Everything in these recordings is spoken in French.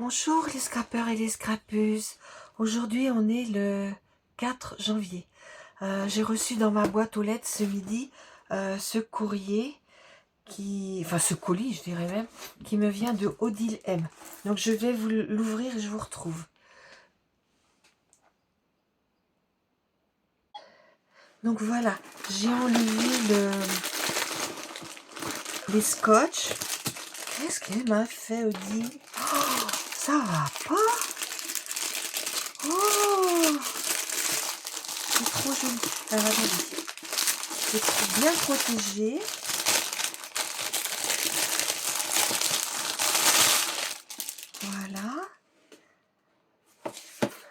Bonjour les scrapeurs et les scrapeuses. Aujourd'hui on est le 4 janvier. J'ai reçu dans ma boîte aux lettres ce midi ce courrier enfin ce colis je dirais même, qui me vient de Odile M. Donc je vais vous l'ouvrir et je vous retrouve. Donc voilà, j'ai enlevé les scotch. Qu'est-ce qu'elle m'a fait Odile? Oh, ça va pas. Oh, c'est trop joli. Alors attendez. C'est bien protégé. Voilà.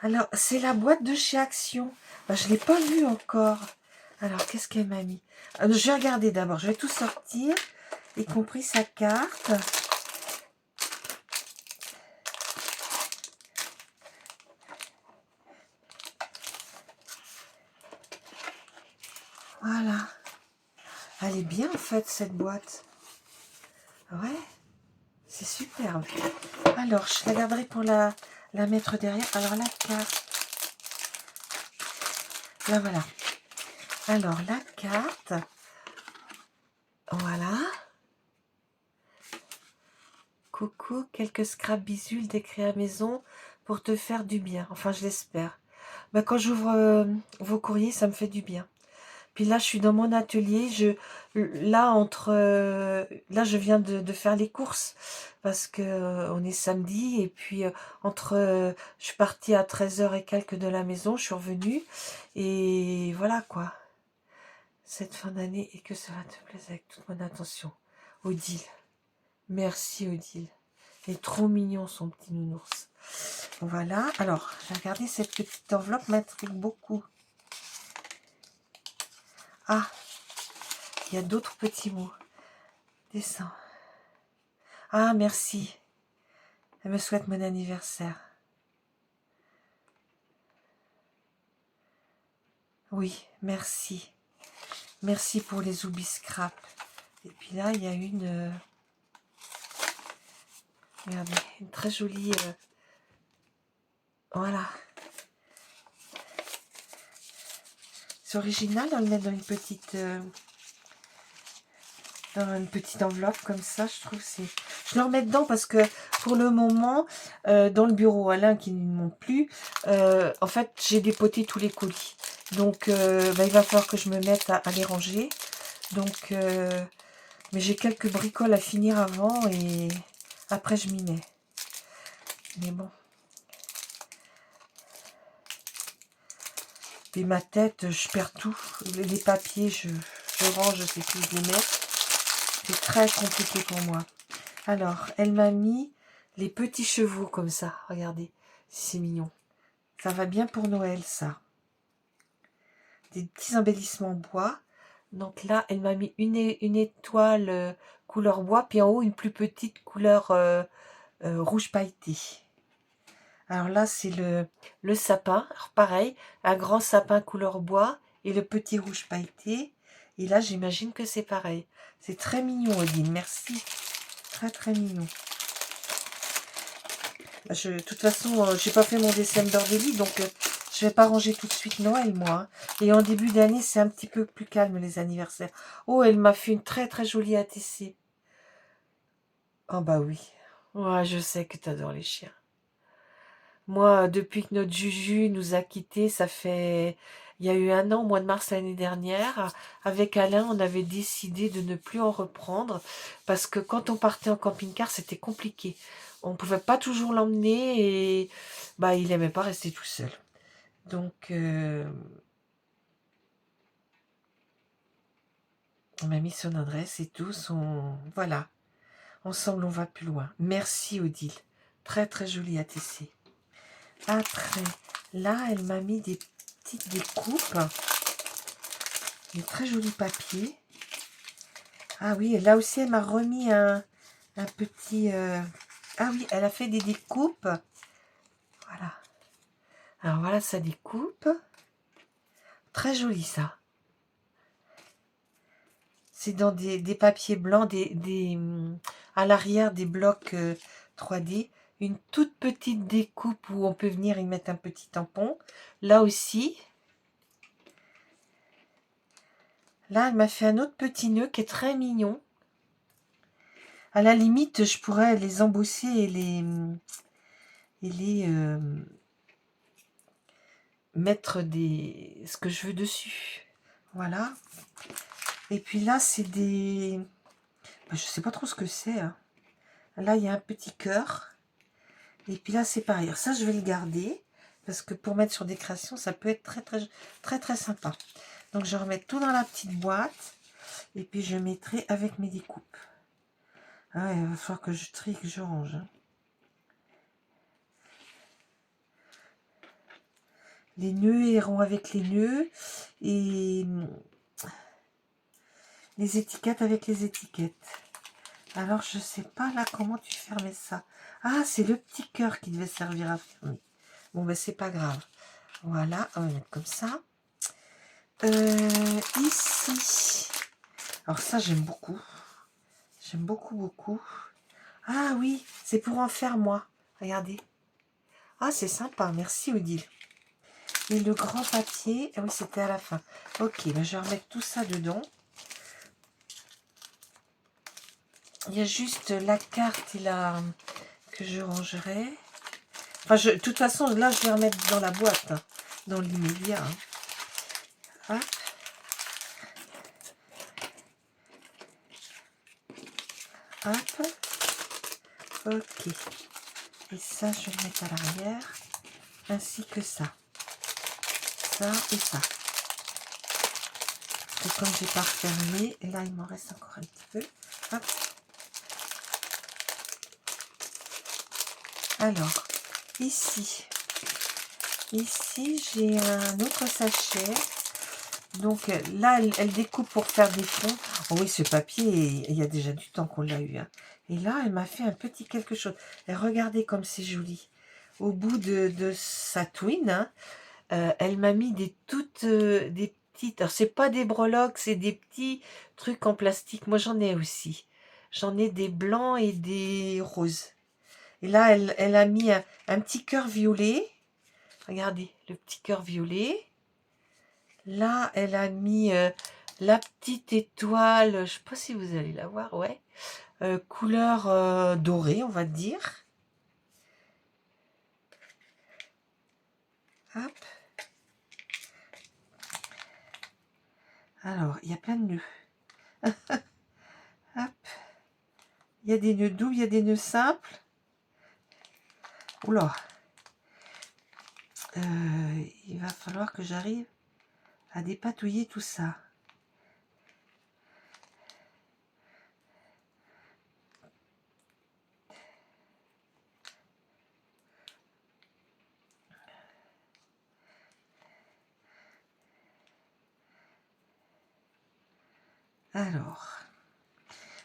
Alors, c'est la boîte de chez Action. Ben, je ne l'ai pas vue encore. Alors, qu'est-ce qu'elle m'a mis? Je vais regarder d'abord. Je vais tout sortir, y compris sa carte. Voilà. Elle est bien, en fait, cette boîte. Ouais, c'est superbe. Alors, je la garderai pour la mettre derrière. Alors, la carte. Là, voilà. Alors, la carte. Voilà. Coucou, quelques scraps bisules d'écrire à maison pour te faire du bien. Enfin, je l'espère. Ben, quand j'ouvre vos courriers, ça me fait du bien. Puis là, je suis dans mon atelier. Là, je viens de faire les courses parce que on est samedi. Et puis, je suis partie à 13h et quelques de la maison. Je suis revenue. Et voilà quoi. Cette fin d'année et que cela te plaise avec toute mon attention. Odile. Merci Odile. Il est trop mignon son petit nounours. Voilà. Alors, j'ai regardé cette petite enveloppe m'intrigue beaucoup. Ah, il y a d'autres petits mots. Descends. Ah, merci. Elle me souhaite mon anniversaire. Oui, merci. Merci pour les oublis scrap. Et puis là, il y a regardez, une très jolie... voilà. C'est original, on le met dans une petite enveloppe comme ça, je trouve. Je le remets dedans parce que pour le moment, dans le bureau Alain qui ne monte plus, en fait, j'ai dépoté tous les colis. Donc, il va falloir que je me mette à les ranger. Donc, mais j'ai quelques bricoles à finir avant et après je m'y mets. Mais bon. Et ma tête, je perds tout. Les papiers, je range, je sais plus où je les mets. C'est très compliqué pour moi. Alors, elle m'a mis les petits chevaux comme ça. Regardez, c'est mignon. Ça va bien pour Noël, ça. Des petits embellissements bois. Donc là, elle m'a mis une étoile couleur bois, puis en haut, une plus petite couleur rouge pailleté. Alors là, c'est le sapin. Alors pareil, un grand sapin couleur bois et le petit rouge pailleté. Et là, j'imagine que c'est pareil. C'est très mignon, Odile. Merci. Très, très mignon. De toute façon, j'ai pas fait mon December Daily, donc je vais pas ranger tout de suite Noël, moi. Hein. Et en début d'année, c'est un petit peu plus calme, les anniversaires. Oh, elle m'a fait une très, très jolie ATC. Oh bah oui. Ouais, je sais que tu adores les chiens. Moi, depuis que notre Juju nous a quittés, ça fait... Il y a eu 1 an, au mois de mars l'année dernière. Avec Alain, on avait décidé de ne plus en reprendre parce que quand on partait en camping-car, c'était compliqué. On ne pouvait pas toujours l'emmener et bah, il n'aimait pas rester tout seul. Donc, on m'a mis son adresse et tout. Voilà. Ensemble, on va plus loin. Merci, Odile. Très, très jolie ATC. Après, là, elle m'a mis des petites découpes. Des très jolis papiers. Ah oui, là aussi, elle m'a remis un petit... Ah oui, elle a fait des découpes. Voilà. Alors voilà sa découpe. Très joli, ça. C'est dans des papiers blancs, à l'arrière des blocs 3D. une toute petite découpe où on peut venir y mettre un petit tampon. Là aussi. Là, elle m'a fait un autre petit nœud qui est très mignon. À la limite, je pourrais les embosser et les mettre ce que je veux dessus. Voilà. Et puis là, c'est des... Je sais pas trop ce que c'est. Hein. Là, il y a un petit cœur. Et puis là, c'est pareil. Alors ça, je vais le garder. Parce que pour mettre sur des créations, ça peut être très sympa. Donc, je remets tout dans la petite boîte. Et puis, je mettrai avec mes découpes. Ah ouais, il va falloir que je trie, que je range. Hein. Les nœuds iront avec les nœuds. Et les étiquettes avec les étiquettes. Alors, je sais pas là comment tu fermais ça. Ah, c'est le petit cœur qui devait servir à fermer. Bon, ben, c'est pas grave. Voilà, on va mettre comme ça. Ici. Alors ça, j'aime beaucoup. J'aime beaucoup. Ah oui, c'est pour en faire moi. Regardez. Ah, c'est sympa. Merci, Odile. Et le grand papier. Ah oui, c'était à la fin. Ok, ben, je vais remettre tout ça dedans. Il y a juste la carte et la que je rangerai. Enfin, de toute façon, là, je vais remettre dans la boîte. Hein, dans l'immédiat. Hein. Hop. Ok. Et ça, je vais le mettre à l'arrière. Ainsi que ça. Ça et ça. Et comme j'ai pas refermé, là, il m'en reste encore un petit peu. Hop. Alors, ici, j'ai un autre sachet. Donc là, elle découpe pour faire des fonds. Oh oui, ce papier, il y a déjà du temps qu'on l'a eu. Hein. Et là, elle m'a fait un petit quelque chose. Et regardez comme c'est joli. Au bout de sa twine, hein, elle m'a mis des petites... Alors, c'est pas des breloques, c'est des petits trucs en plastique. Moi, j'en ai aussi. J'en ai des blancs et des roses. Et là, elle a mis un petit cœur violet. Regardez, le petit cœur violet. Là, elle a mis la petite étoile, je ne sais pas si vous allez la voir, ouais. Couleur dorée, on va dire. Hop. Alors, il y a plein de nœuds. Hop. Il y a des nœuds doux, il y a des nœuds simples. Oula. Il va falloir que j'arrive à dépatouiller tout ça. Alors,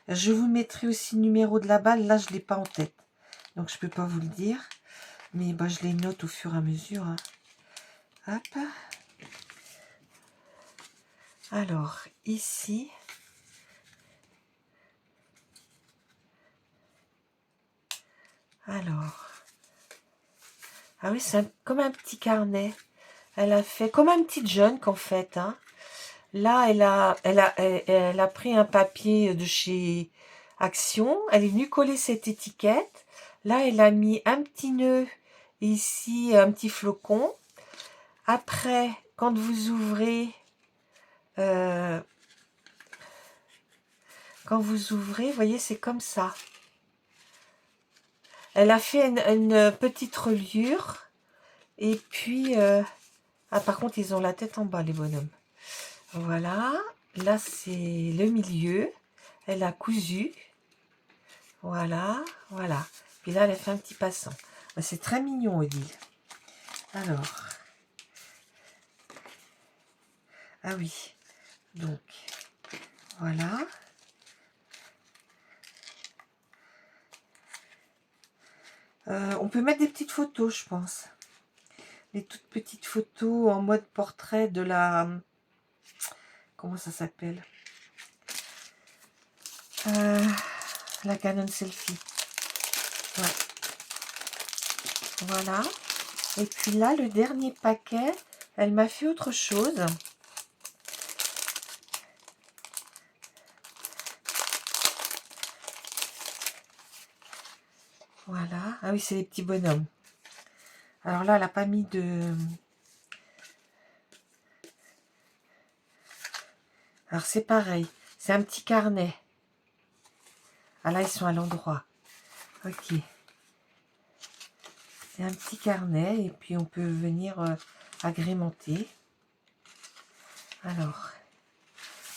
je vous mettrai aussi le numéro de la balle. Là, je ne l'ai pas en tête. Donc, je ne peux pas vous le dire. Mais bah, je les note au fur et à mesure. Hein. Hop. Alors, ici. Alors. Ah oui, c'est comme un petit carnet. Elle a fait comme un petit junk en fait. Hein. Là, elle a pris un papier de chez Action. Elle est venue coller cette étiquette. Là, elle a mis un petit nœud ici, un petit flocon. Après, quand vous ouvrez, vous voyez, c'est comme ça. Elle a fait une petite reliure. Et puis, ah, par contre, ils ont la tête en bas, les bonhommes. Voilà. Là, c'est le milieu. Elle a cousu. Voilà, voilà. Puis là, elle a fait un petit passant. C'est très mignon, Odile. Alors. Ah oui. Donc, voilà. On peut mettre des petites photos, je pense. Des toutes petites photos en mode portrait de la... Comment ça s'appelle la Canon Selfie. Ouais. Voilà. Et puis là, le dernier paquet, elle m'a fait autre chose. Voilà. Ah oui, c'est les petits bonhommes. Alors là, elle n'a pas mis de... Alors c'est pareil. C'est un petit carnet. Ah là, ils sont à l'endroit. Ok. C'est un petit carnet et puis on peut venir agrémenter. Alors,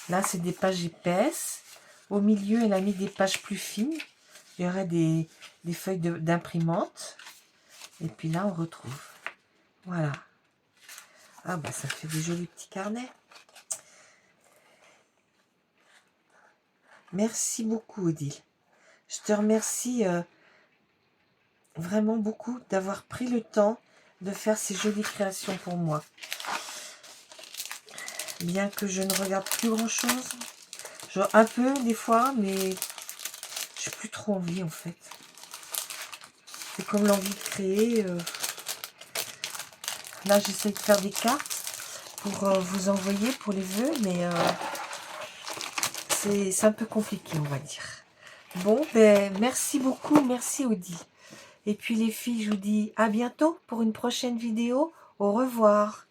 là, c'est des pages épaisses. Au milieu, elle a mis des pages plus fines. Il y aurait des feuilles d'imprimante. Et puis là, on retrouve. Voilà. Ah bah, ça fait des jolis petits carnets. Merci beaucoup, Odile. Je te remercie vraiment beaucoup d'avoir pris le temps de faire ces jolies créations pour moi. Bien que je ne regarde plus grand-chose. Un peu, des fois, mais j'ai plus trop envie, en fait. C'est comme l'envie de créer. Là, j'essaie de faire des cartes pour vous envoyer pour les vœux, mais c'est un peu compliqué, on va dire. Bon, ben, merci beaucoup. Merci, Odile. Et puis, les filles, je vous dis à bientôt pour une prochaine vidéo. Au revoir.